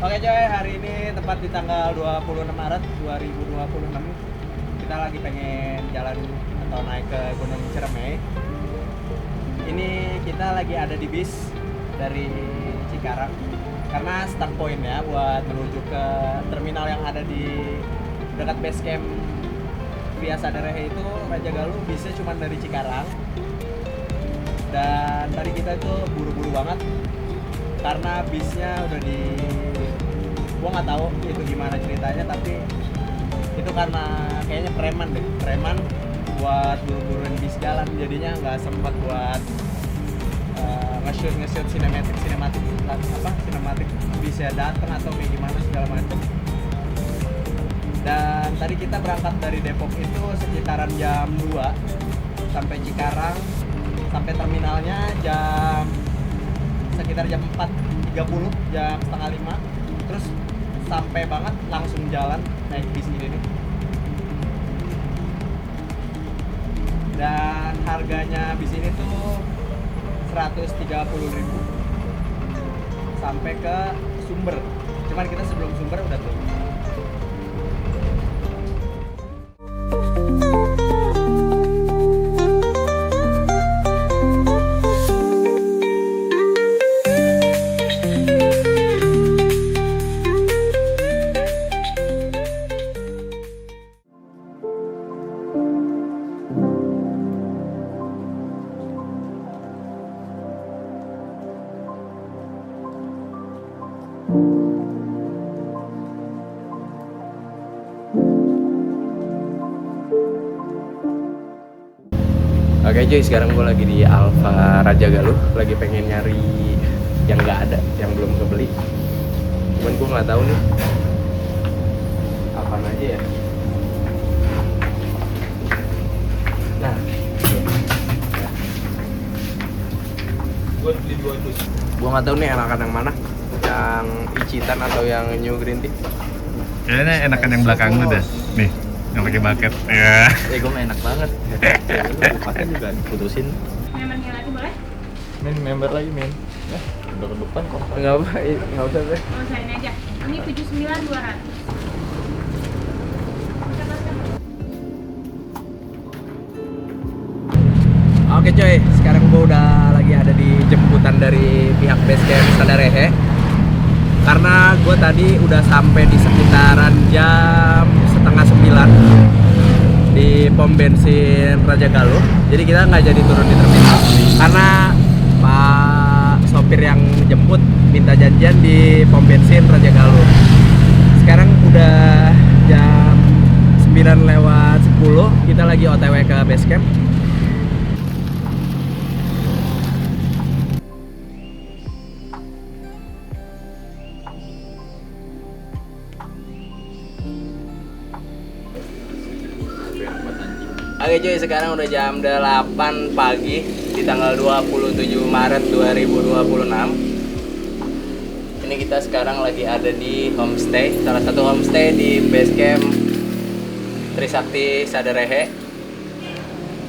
Oke coy, hari ini tepat di tanggal 26 Maret 2026 kita lagi pengen jalan atau naik ke Gunung Ciremai. Ini kita lagi ada di bis dari Cikarang karena start point-nya buat menuju ke terminal yang ada di dekat base camp via Sadarehe itu Rajagaluh. Bisnya cuma dari Cikarang dan tadi kita itu buru-buru banget karena bisnya udah gua nggak tahu itu gimana ceritanya, tapi itu karena kayaknya preman buat buru-buruin bis jalan, jadinya nggak sempat buat nge-shoot sinematik bisa datang atau kayak gimana segala macam. Dan tadi kita berangkat dari Depok itu sekitaran jam 2 sampai Cikarang, sampai terminalnya sekitar jam 4.30, jam setengah 5, terus sampai banget langsung jalan naik bis ini nih. Dan harganya bis ini tuh 130.000 sampai ke Sumber. Cuman kita sebelum Sumber udah tuh. Oke cuy, sekarang gue lagi di Alfa Rajagaluh, lagi pengen nyari yang nggak ada, yang belum kebeli. Cuman gue nggak tahu nih apaan aja ya. Nah, gue beli 2 dus. Gue nggak tahu nih enakan yang mana, yang Ichitan atau yang New Green Tea. Kayaknya enakan yang belakang lu dah, nih, yang pakai bucket. Ya. Gue mah enak banget. Lu pakai juga diputusin. Membernya lagi boleh? Member lagi udah ke depan kok. Nggak usah deh. Oh, saya ini aja. Ini 79.200. Oke coy, sekarang gue udah lagi ada di jemputan dari pihak base camp Sadarehe. Karena gue tadi udah sampai di sekitaran jam setengah 9 di pom bensin Rajagaluh. Jadi kita nggak jadi turun di terminal karena Pak sopir yang jemput minta janjian di pom bensin Rajagaluh. Sekarang udah jam 9:10, kita lagi OTW ke base camp. Oke cuy, sekarang udah jam 8 pagi di tanggal 27 Maret 2026. Ini kita sekarang lagi ada di homestay, salah satu homestay di base camp Trisakti Sadarehe.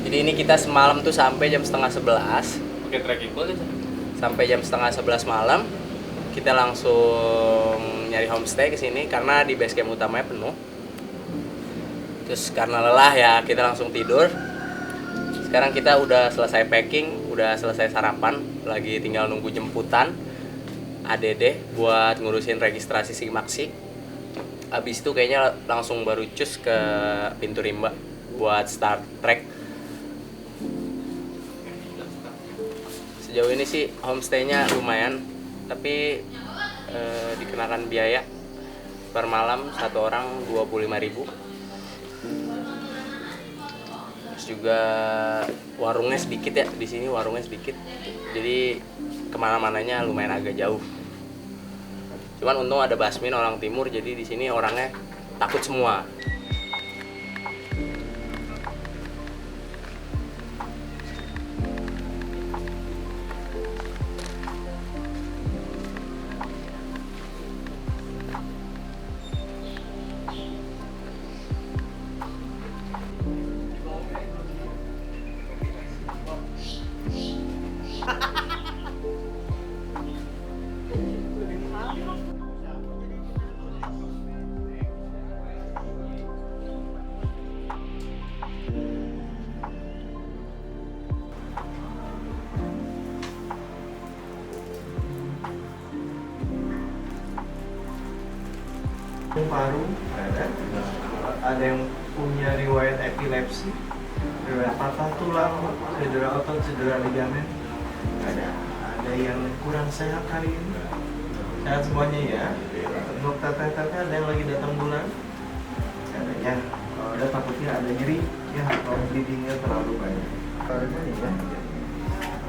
Jadi ini kita semalam tuh sampai jam setengah 11. Pakai trekking boleh tuh. Sampai jam setengah 11 malam kita langsung nyari homestay ke sini karena di base camp utamanya penuh. Terus karena lelah ya kita langsung tidur. Sekarang kita udah selesai packing, udah selesai sarapan, lagi tinggal nunggu jemputan ADD buat ngurusin registrasi SIMAKSI. Abis itu kayaknya langsung baru cus ke pintu rimba buat start trek. Sejauh ini sih homestay-nya lumayan, tapi dikenakan biaya per malam satu orang 25.000. Juga warungnya sedikit ya, di sini warungnya sedikit, jadi kemana-mananya lumayan agak jauh. Cuman untung ada Basmin orang timur, jadi di sini orangnya takut semua. paru, ada yang punya riwayat epilepsi, riwayat patah tulang, cedera otot, cedera ligamen, ada yang kurang sehat hari ini. Sehat semuanya ya. Untuk teteh-teteh ada yang lagi datang bulan, katanya ada takutnya ada nyeri ya atau bleedingnya terlalu banyak. Kalau ini ya,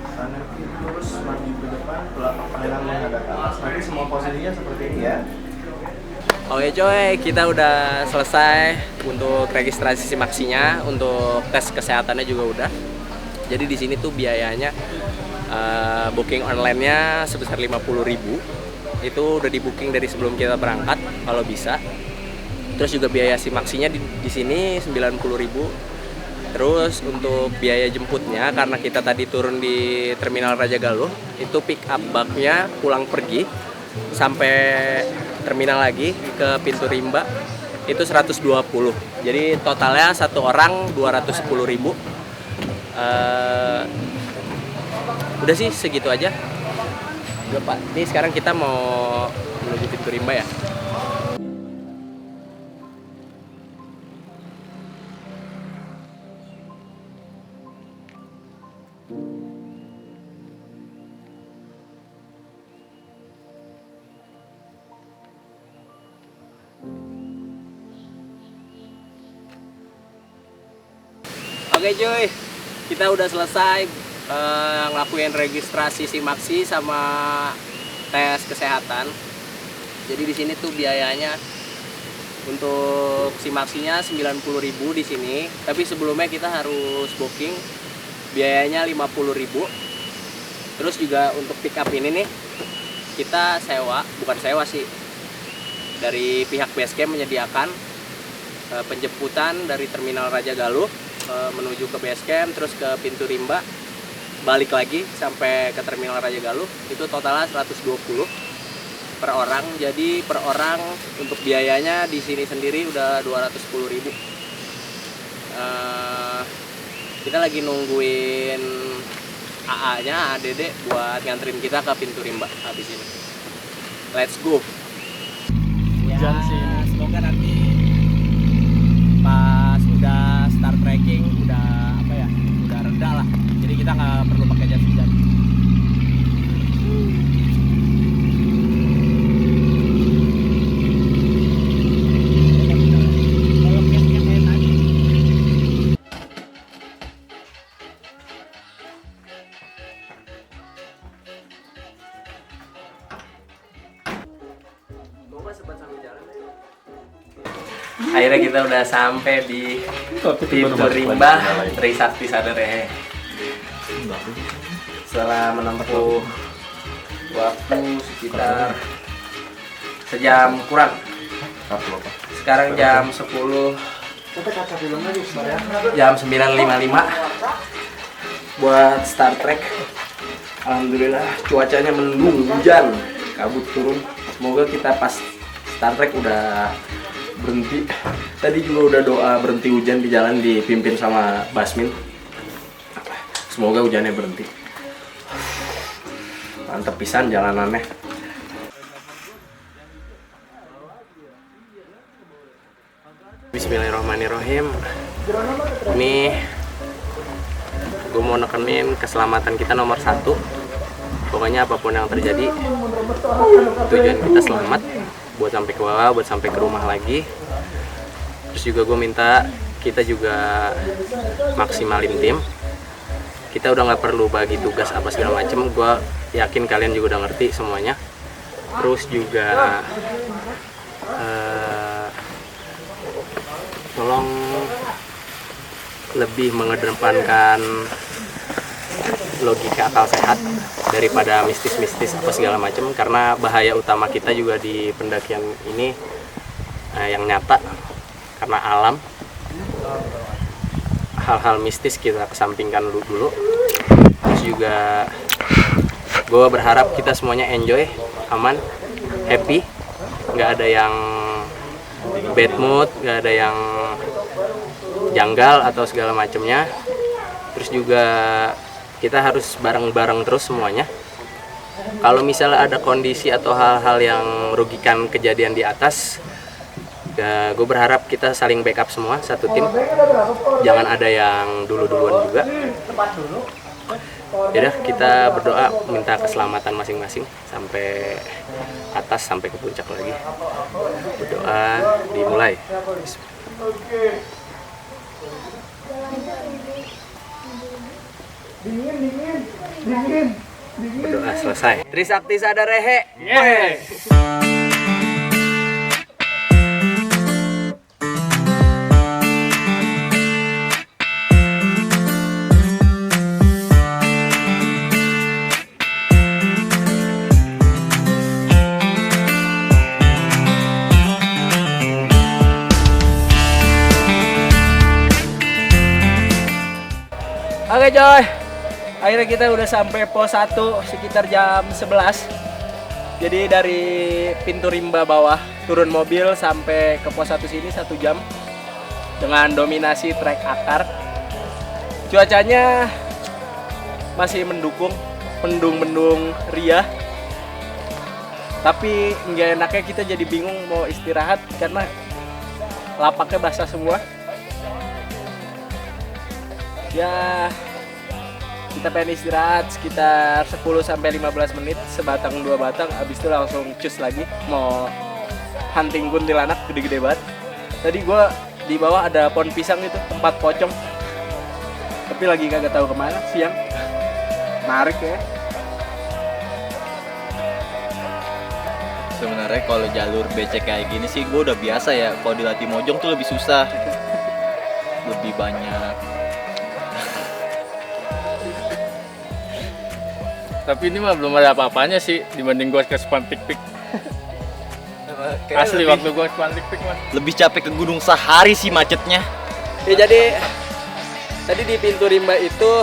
sana terus maju ke depan, belakang pandangan menghadap ke atas. Nanti semua posisinya seperti ini ya. Oke coy, kita udah selesai untuk registrasi SIMAKSI-nya, untuk tes kesehatannya juga udah. Jadi di sini tuh biayanya booking online-nya sebesar 50.000. Itu udah di booking dari sebelum kita berangkat kalau bisa. Terus juga biaya SIMAKSI-nya di sini 90.000. Terus untuk biaya jemputnya, karena kita tadi turun di Terminal Rajagaluh, itu pick up baknya pulang pergi sampai terminal lagi ke pintu Rimba itu 120. Jadi totalnya satu orang 210.000. Udah sih segitu aja. Udah Pak, ini sekarang kita mau menuju pintu Rimba ya. Oke cuy, kita udah selesai ngelakuin registrasi SIMAKSI sama tes kesehatan. Jadi di sini tuh biayanya untuk SIMAKSI-nya 90.000 di sini. Tapi sebelumnya kita harus booking, biayanya 50.000. Terus juga untuk pick up ini nih kita sewa, bukan sewa sih, dari pihak Basecamp menyediakan penjemputan dari Terminal Rajagaluh menuju ke Basecamp, terus ke pintu Rimba, balik lagi sampai ke Terminal Rajagaluh. Itu totalnya 120 per orang. Jadi per orang untuk biayanya di sini sendiri udah 210.000. Kita lagi nungguin AA-nya, ADD buat nganterin kita ke pintu Rimba habis ini. Let's go. Hujan sih. Semoga nanti pas udah start trekking udah reda lah, jadi kita nggak perlu pakai jas hujan. Akhirnya kita udah sampai di pintu Rimba Trisakti Sadar. Setelah menempuh waktu sekitar sejam kurang. Sekarang jam 10, jam 9.55 buat start trek. Alhamdulillah cuacanya mendung, hujan, kabut turun. Semoga kita pas start trek udah berhenti. Tadi juga udah doa berhenti hujan di jalan, dipimpin sama Basmin. Semoga hujannya berhenti. Mantep pisan jalanannya. Bismillahirrahmanirrahim. Ini gue mau nekenin keselamatan kita nomor 1. Pokoknya apapun yang terjadi, tujuan kita selamat, buat sampai ke bawah, buat sampai ke rumah lagi. Terus juga gue minta kita juga maksimalin tim. Kita udah nggak perlu bagi tugas apa segala macem. Gue yakin kalian juga udah ngerti semuanya. Terus juga tolong lebih mengedepankan logika akal sehat daripada mistis-mistis apa segala macam, karena bahaya utama kita juga di pendakian ini yang nyata karena alam. Hal-hal mistis kita kesampingkan dulu. Terus juga gue berharap kita semuanya enjoy, aman, happy, nggak ada yang bad mood, nggak ada yang janggal atau segala macamnya. Terus juga kita harus bareng-bareng terus semuanya. Kalau misalnya ada kondisi atau hal-hal yang merugikan kejadian di atas, Ya, gue berharap kita saling backup semua satu tim. Jangan ada yang duluan juga. Yaudah, kita berdoa minta keselamatan masing-masing sampai atas, sampai ke puncak lagi. Berdoa dimulai. Berdoa selesai. Trisakti Sadarehe. Oke coy, akhirnya kita udah sampai pos 1 sekitar jam 11. Jadi dari pintu rimba bawah turun mobil sampai ke pos 1 sini 1 jam dengan dominasi trek akar. Cuacanya masih mendukung, mendung-mendung riah. Tapi nggak enaknya kita jadi bingung mau istirahat karena lapaknya basah semua. Ya, kita pengen istirahat sekitar 10-15 menit, sebatang 2 batang, abis itu langsung cus lagi mau hunting kuntilanak gede-gede banget. Tadi gue di bawah ada pohon pisang itu, tempat pocong, tapi lagi kagak tahu kemana, siang. Menarik ya. Sebenarnya kalau jalur becek kayak gini sih gue udah biasa ya. Kalau di Latimojong tuh lebih susah, lebih banyak. Tapi ini mah belum ada apa-apanya sih dibanding gua ke Spantik Peak. Asli waktu gua ke Spantik Peak mah. Lebih capek ke gunung sehari sih macetnya. Ya jadi tadi di pintu rimba itu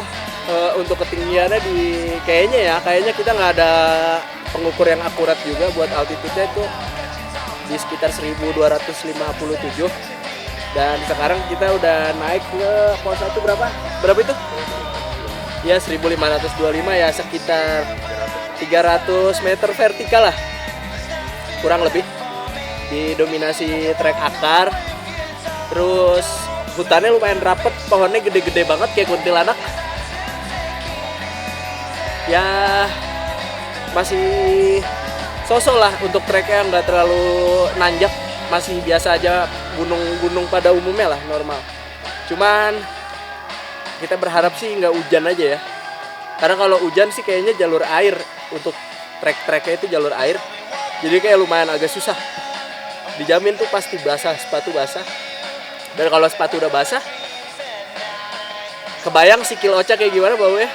untuk ketinggiannya kayaknya kita nggak ada pengukur yang akurat juga buat altitude-nya itu di sekitar 1257. Dan sekarang kita udah naik ke pos 1 berapa itu? Ya 1525, ya sekitar 300 meter vertikal lah kurang lebih, didominasi trek akar. Terus hutannya lumayan rapet, pohonnya gede-gede banget kayak kuntilanak. Ya masih sosok lah untuk treknya, nggak terlalu nanjak, masih biasa aja, gunung-gunung pada umumnya lah, normal. Cuman kita berharap sih nggak hujan aja ya, karena kalau hujan sih kayaknya jalur air untuk trek-treknya itu jalur air, jadi kayak lumayan agak susah. Dijamin tuh pasti basah, sepatu basah. Dan kalau sepatu udah basah, kebayang si Kil Ocha kayak gimana baunya.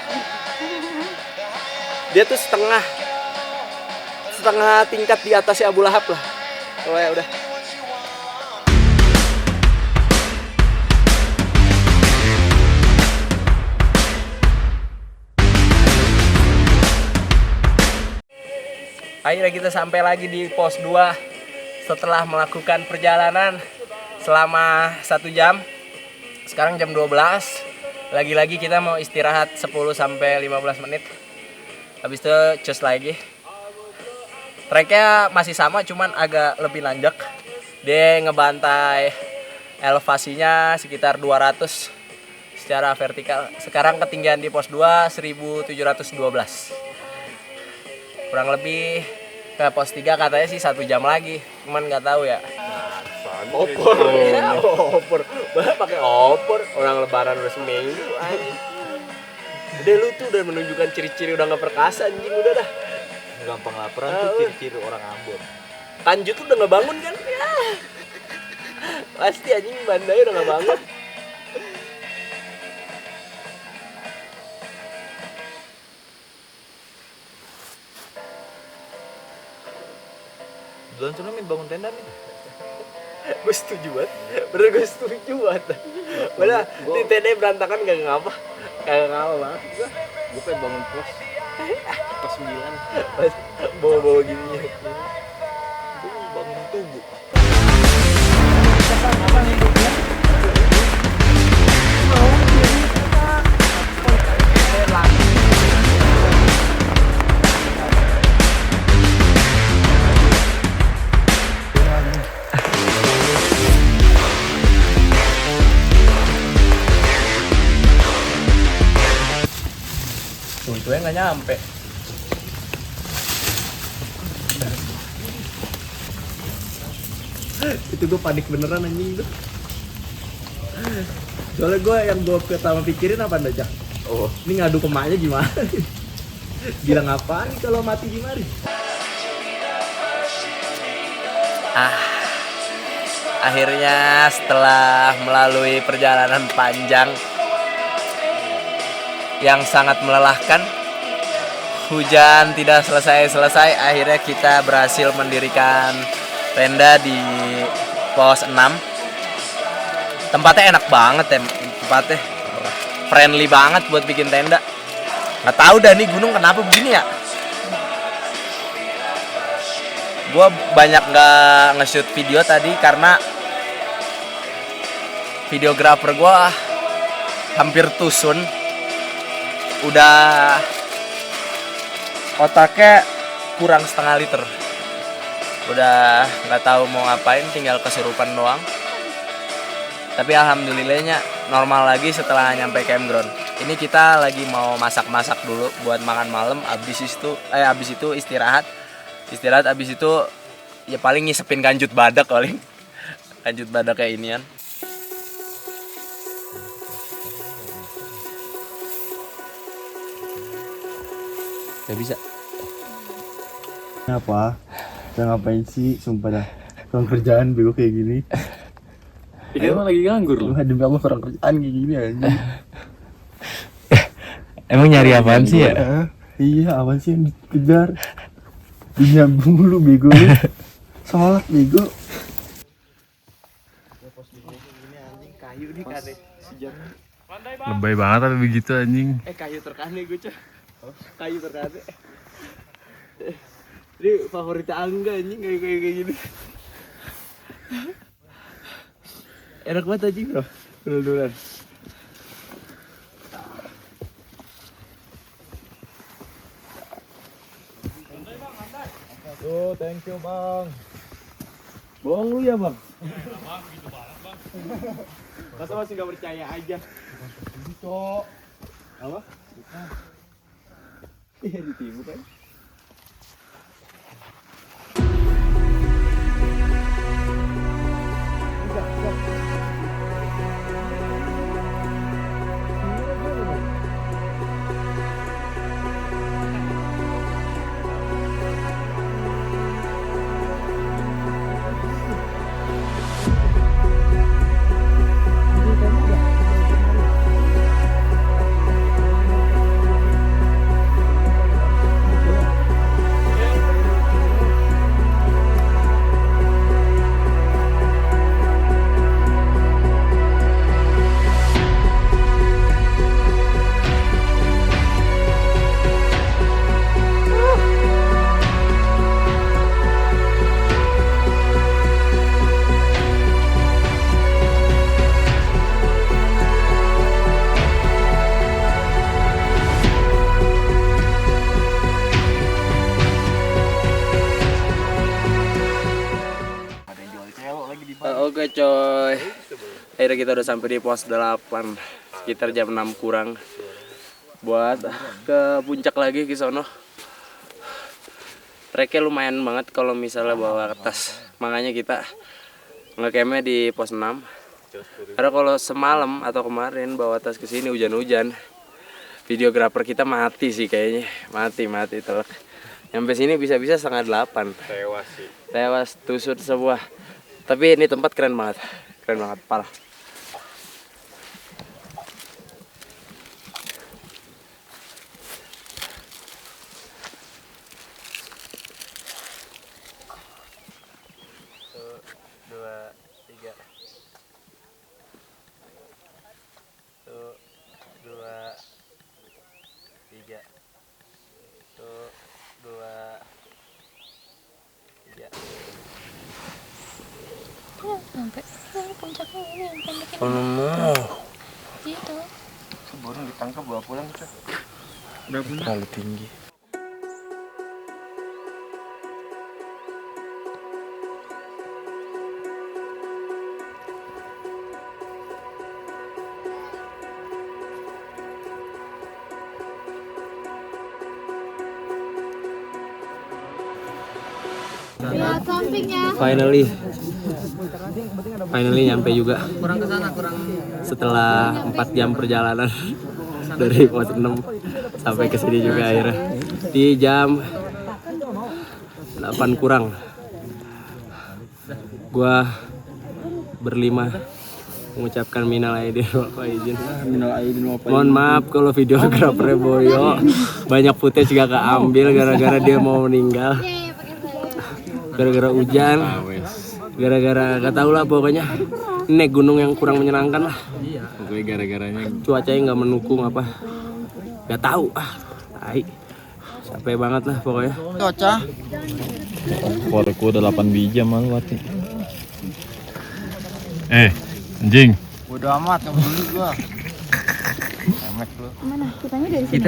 Dia tuh setengah tingkat di atasnya Abu Lahab lah. Oh ya udah. Akhirnya kita sampai lagi di pos 2 setelah melakukan perjalanan selama 1 jam. Sekarang jam 12. Lagi-lagi kita mau istirahat 10-15 menit. Habis itu cus lagi. Treknya masih sama, cuman agak lebih nanjak. Dia ngebantai elevasinya sekitar 200 secara vertikal. Sekarang ketinggian di pos 2 1712. Kurang lebih ke pos 3 katanya sih 1 jam lagi, cuman nggak tahu ya. Opor, ya, opor, pakai opor. Orang lebaran udah seminggu, anjing. Udah lu tuh udah menunjukkan ciri-ciri udah nggak perkasa, anjing, udah dah. Gampang laparan tuh ciri-ciri orang Ambon. Tanjut tuh udah nggak bangun kan? Ya. Pasti anjing Bandai udah nggak bangun. Duluan sana Min, bangun tenda Min. Gue setuju banget, bener gue setuju banget. Padahal di tenda berantakan gak ngapa banget. Gue pengen bangun pos 9. Bawa-bawa gini. Gue bangun tubuh. Untungnya nggak nyampe. Itu gue panik beneran anjing tuh. Soalnya gue pertama pikirin apa aja? Oh, Ini ngadu ke emaknya gimana? Bilang apaan nih kalau mati gimana? akhirnya setelah melalui perjalanan panjang yang sangat melelahkan, hujan tidak selesai-selesai, akhirnya kita berhasil mendirikan tenda di pos 6. Tempatnya enak banget ya, tempatnya friendly banget buat bikin tenda. Nggak tahu dah nih gunung kenapa begini ya. Gue banyak nggak nge-shoot video tadi karena videografer gue hampir tusun. Udah otaknya kurang setengah liter. Udah nggak tahu mau ngapain, tinggal kesurupan doang. Tapi alhamdulillahnya normal lagi setelah nyampe campground. Ini kita lagi mau masak-masak dulu buat makan malam. Abis itu istirahat. Abis itu ya paling ngisepin kanjut badak paling. Kanjut badak kayak inian. Gak bisa. Kenapa? Udah ngapain sih? Sumpah dah. Kurang kerjaan bego kayak gini. Emang lagi nganggur lu? Demi Allah kurang kerjaan kayak gini anjing. Emang nyari apaan sih ya? Iya, apaan sih yang dikejar? Dinyambung lu bego lu. Sholat bego. Kayu nih kan Lebay banget tapi begitu anjing. Kayu terkane gue cah. Kayu terkane. Ini favorit Angga anjing kayak gini. Enak banget anjing bro. Duluan. Tuh, thank you bang. Bohong lu ya bang? Bang, gitu banget bang. Masa masih gak percaya aja? Cok. Apa? Iya di timur kan? Oke coy, akhirnya kita udah sampai di pos 8 sekitar jam 6 kurang buat ke puncak lagi ke sono. Treknya lumayan banget kalau misalnya bawa tas, makanya kita ngecampnya di pos 6. Karena kalau semalam atau kemarin bawa tas ke sini hujan-hujan, videografer kita mati sih kayaknya, mati telak. Sampai sini bisa-bisa setengah 8. Tewas sih. Tewas tusut sebuah. Tapi ini tempat keren banget parah. Satu, dua, tiga. Satu, dua, tiga. Satu, dua, tiga. Sampai puncaknya ini yang pendek gitu. Baru ditangkap bawa pulang kita. Terlalu tinggi. Finally nyampe juga. Setelah 4 jam perjalanan dari pos 6 sampai ke sini juga akhirnya. Di jam 8 kurang. Gua berlima mengucapkan minal aidin wal faizin. Mohon maaf kalau videografernya Boyo banyak footage gak keambil gara-gara dia mau meninggal. Gara-gara hujan. Gara-gara gak tau lah pokoknya. Naik gunung yang kurang menyenangkan lah. Pokoknya gara-garanya Cuacanya nggak mendukung apa. Gak tahu tai. Capek banget lah pokoknya. Korek udah 8 biji malu mati. anjing. Bodo amat, yang beli gua. Mana? Kitanya dari sini.